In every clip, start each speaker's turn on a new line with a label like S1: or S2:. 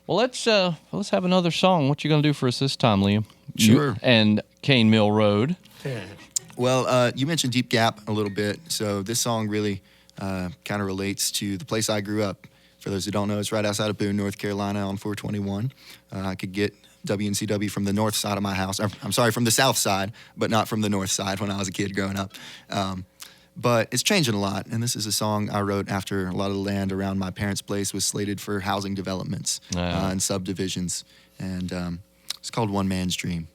S1: Well, let's have another song. What you gonna do for us this time, Liam?
S2: Sure.
S1: And Cane Mill Road.
S2: Well, you mentioned Deep Gap a little bit, so this song really kind of relates to the place I grew up. For those who don't know, it's right outside of Boone, North Carolina on 421. I could get WNCW from the north side of my house. I'm sorry, from the south side, but not from the north side when I was a kid growing up. But it's changing a lot, and this is a song I wrote after a lot of the land around my parents' place was slated for housing developments and subdivisions, and it's called One Man's Dream.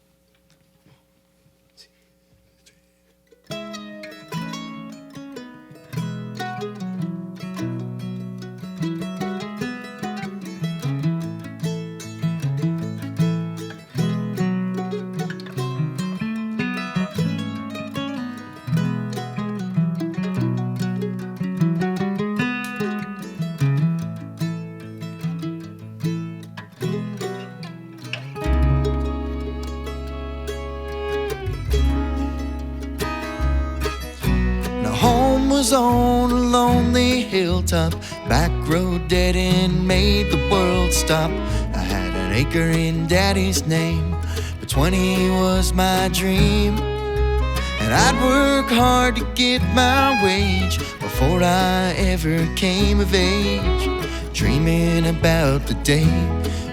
S2: Was on a lonely hilltop, back road dead end made the world stop. I had an acre in Daddy's name, but 20 was my dream. And I'd work hard to get my wage before I ever came of age, dreaming about the day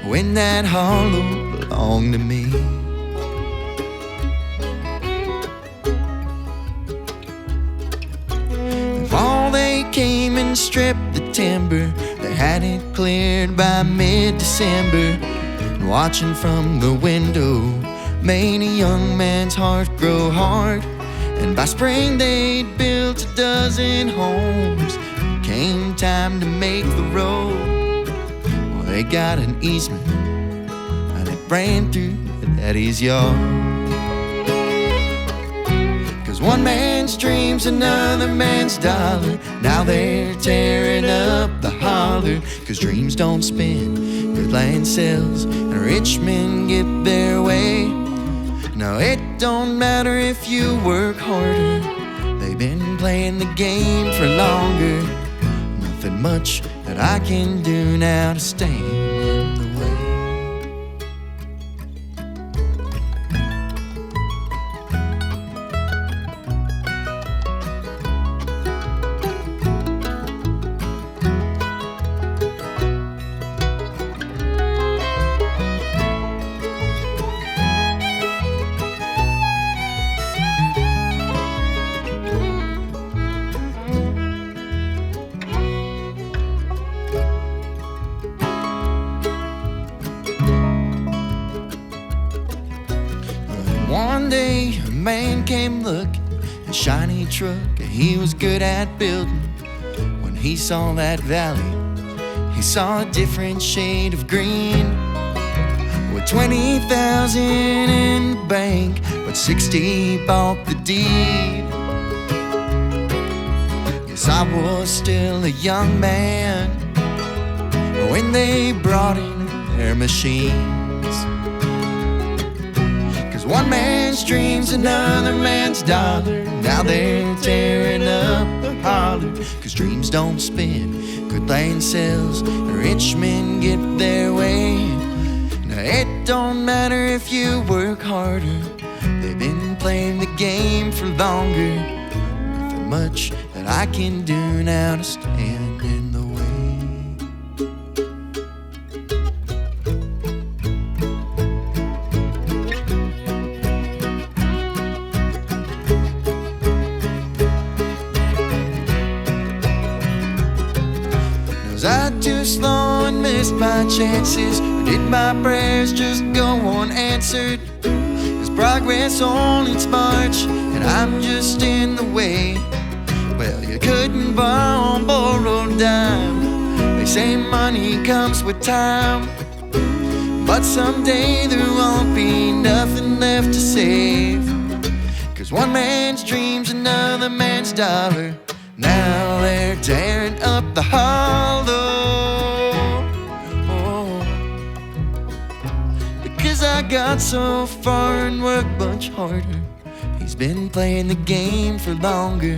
S2: when that hollow belonged to me. Came and stripped the timber. They had it cleared by mid-December. Watching from the window made a young man's heart grow hard. And by spring they'd built a dozen homes. Came time to make the road. Well, they got an easement and it ran through Daddy's yard. One man's dream's another man's dollar. Now they're tearing up the holler. 'Cause dreams don't spin, good land sells, and rich men get their way. No, it don't matter if you work harder. They've been playing the game for longer. Nothing much that I can do now to stand in the way. One day a man came looking, a shiny truck, and he was good at building. When he saw that valley, he saw a different shade of green. With 20,000 in the bank, but 60 bought the deed. Yes, I was still a young man when they brought in their machines. One man's dream's another man's dollar. Now they're tearing up the holler. 'Cause dreams don't spin, good land sells, and rich men get their way. Now it don't matter if you work harder. They've been playing the game for longer. Nothing much that I can do now to stand in the way. Was I too slow and missed my chances? Or did my prayers just go unanswered? Is progress on its march and I'm just in the way? Well, you couldn't borrow on borrowed dime. They say money comes with time, but someday there won't be nothing left to save. 'Cause one man's dream's another man's dollar. Now they're tearing up the hollow. Oh, because I got so far and worked much harder. He's been playing the game for longer.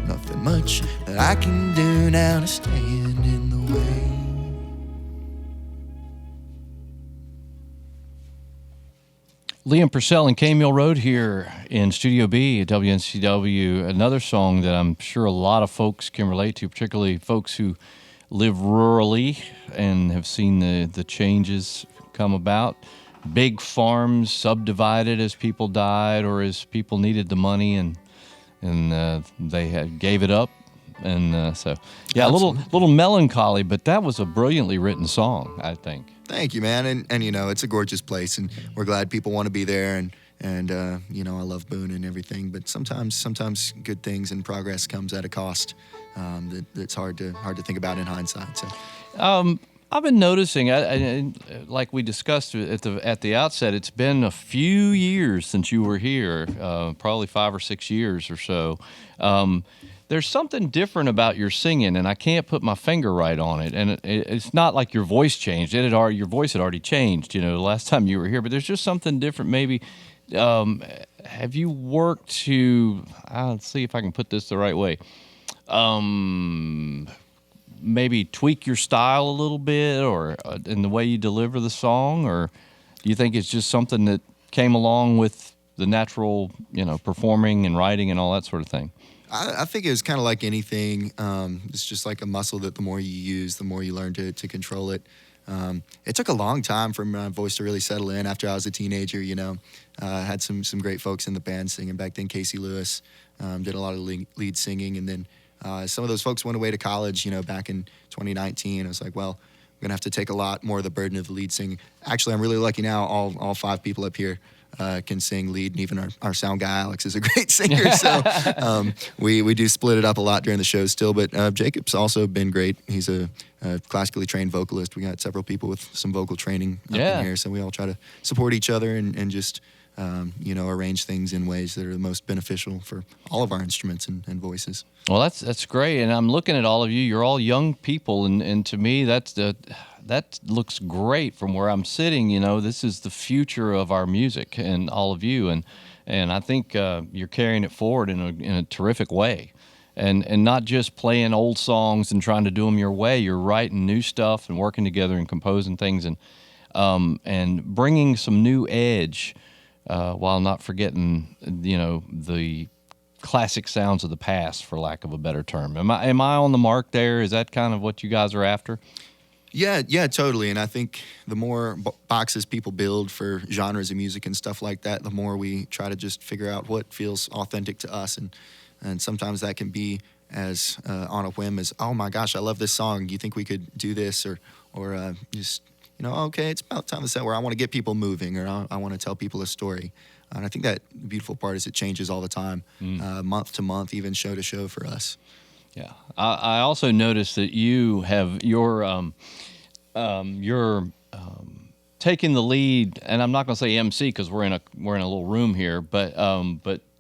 S2: Nothing much that I can do now to stand in the way.
S1: Liam Purcell and Camille Road here in Studio B at WNCW. Another song that I'm sure a lot of folks can relate to, particularly folks who live rurally and have seen the changes come about. Big farms subdivided as people died or as people needed the money, and they gave it up. And so, yeah,
S3: Absolutely.
S1: a little melancholy, but that was a brilliantly written song, I think.
S3: Thank you, man. And you know, it's a gorgeous place, and we're glad people want to be there. And you know, I love Boone and everything, but sometimes good things and progress comes at a cost that's hard to think about in hindsight. So.
S1: I've been noticing, like we discussed at the outset, it's been a few years since you were here, probably 5 or 6 years or so. There's something different about your singing, and I can't put my finger right on it. And it's not like your voice changed. Your voice had already changed, you know, the last time you were here. But there's just something different. Maybe have you worked to? Let's see if I can put this the right way. Maybe tweak your style a little bit, or in the way you deliver the song, or do you think it's just something that came along with the natural, you know, performing and writing and all that sort of thing?
S3: I think it was kind of like anything. It's just like a muscle that the more you use, the more you learn to control it. It took a long time for my voice to really settle in after I was a teenager, you know. I had some great folks in the band singing back then. Casey Lewis did a lot of lead singing, and then some of those folks went away to college, you know, back in 2019. I was like, well, I'm going to have to take a lot more of the burden of the lead singing. Actually, I'm really lucky now. All 5 people up here can sing lead, and even our sound guy Alex is a great singer. So we do split it up a lot during the show still. But Jacob's also been great. He's a classically trained vocalist. We got several people with some vocal training up in here, so we all try to support each other and just you know, arrange things in ways that are the most beneficial for all of our instruments and voices.
S1: Well, that's great, and I'm looking at all of you. You're all young people, and to me, that looks great from where I'm sitting. You know, this is the future of our music, and all of you, and I think you're carrying it forward in a terrific way, and not just playing old songs and trying to do them your way. You're writing new stuff and working together and composing things, and bringing some new edge, while not forgetting, you know, the classic sounds of the past, for lack of a better term. Am I on the mark there? Is that kind of what you guys are after?
S3: Yeah, totally. And I think the more boxes people build for genres of music and stuff like that, the more we try to just figure out what feels authentic to us. And sometimes that can be as on a whim as, oh my gosh, I love this song. Do you think we could do this? Or just, you know, okay, it's about time to set where I want to get people moving, or I want to tell people a story. And I think that the beautiful part is it changes all the time, month to month, even show to show for us.
S1: Yeah, I also noticed that you have your taking the lead, and I'm not going to say MC because we're in a little room here, but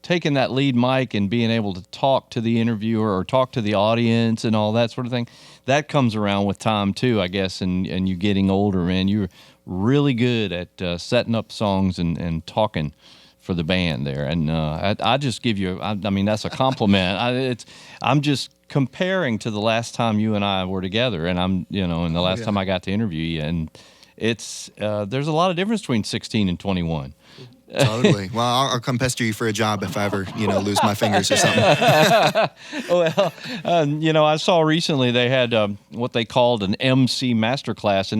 S1: taking that lead mic and being able to talk to the interviewer or talk to the audience and all that sort of thing, that comes around with time too, I guess, and you getting older, man. You're really good at setting up songs and talking for the band there, and I just give you, I mean, that's a compliment. I'm just comparing to the last time you and I were together, and and the last time I got to interview you, and it's there's a lot of difference between 16 and 21.
S3: Totally. Well, I'll come pester you for a job if I ever, lose my fingers or something.
S1: Well, I saw recently they had what they called an MC masterclass,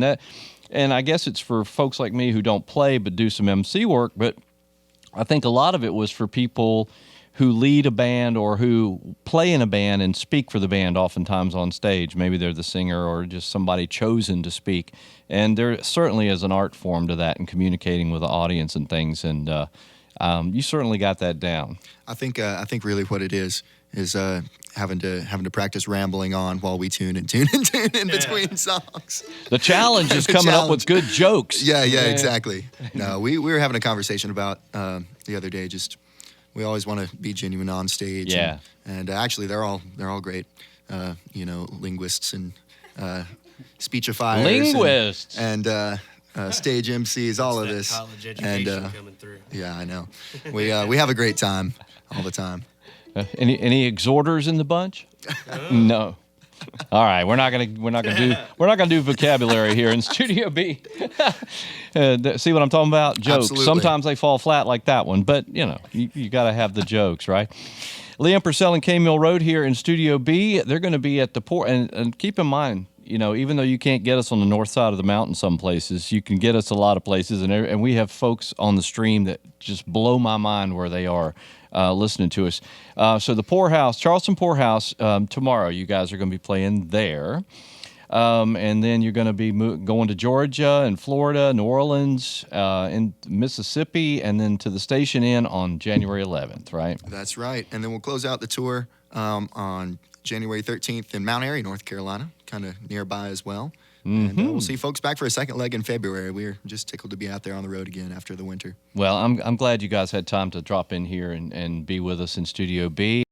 S1: and I guess it's for folks like me who don't play but do some MC work, but I think a lot of it was for people who lead a band or who play in a band and speak for the band oftentimes on stage. Maybe they're the singer or just somebody chosen to speak. And there certainly is an art form to that and communicating with the audience and things. And you certainly got that down.
S3: I think really what it is having to practice rambling on while we tune in between songs.
S1: The challenge is coming up with good jokes.
S3: Yeah, exactly. No, we were having a conversation about the other day. Just we always want to be genuine on stage.
S1: Yeah.
S3: And actually, they're all great. Linguists and speechifiers.
S1: Linguists
S3: And stage MCs, all of this.
S4: College education coming through.
S3: Yeah, I know. We have a great time all the time.
S1: Any exhorters in the bunch? No. All right, we're not gonna do vocabulary here in Studio B. See what I'm talking about? Jokes.
S3: Absolutely.
S1: Sometimes they fall flat like that one, but you got to have the jokes, right? Liam Purcell and K Mill Road here in Studio B. They're going to be at the port, and keep in mind, even though you can't get us on the north side of the mountain some places, you can get us a lot of places, and we have folks on the stream that just blow my mind where they are listening to us. So the Poorhouse, Charleston Poorhouse, tomorrow you guys are going to be playing there. And then you're going to be going to Georgia and Florida, New Orleans, in Mississippi, and then to the Station Inn on January 11th, right?
S3: That's right. And then we'll close out the tour on January 13th in Mount Airy, North Carolina, kind of nearby as well.
S1: Mm-hmm.
S3: And we'll see folks back for a second leg in February. We're just tickled to be out there on the road again after the winter.
S1: Well, I'm glad you guys had time to drop in here and be with us in Studio B.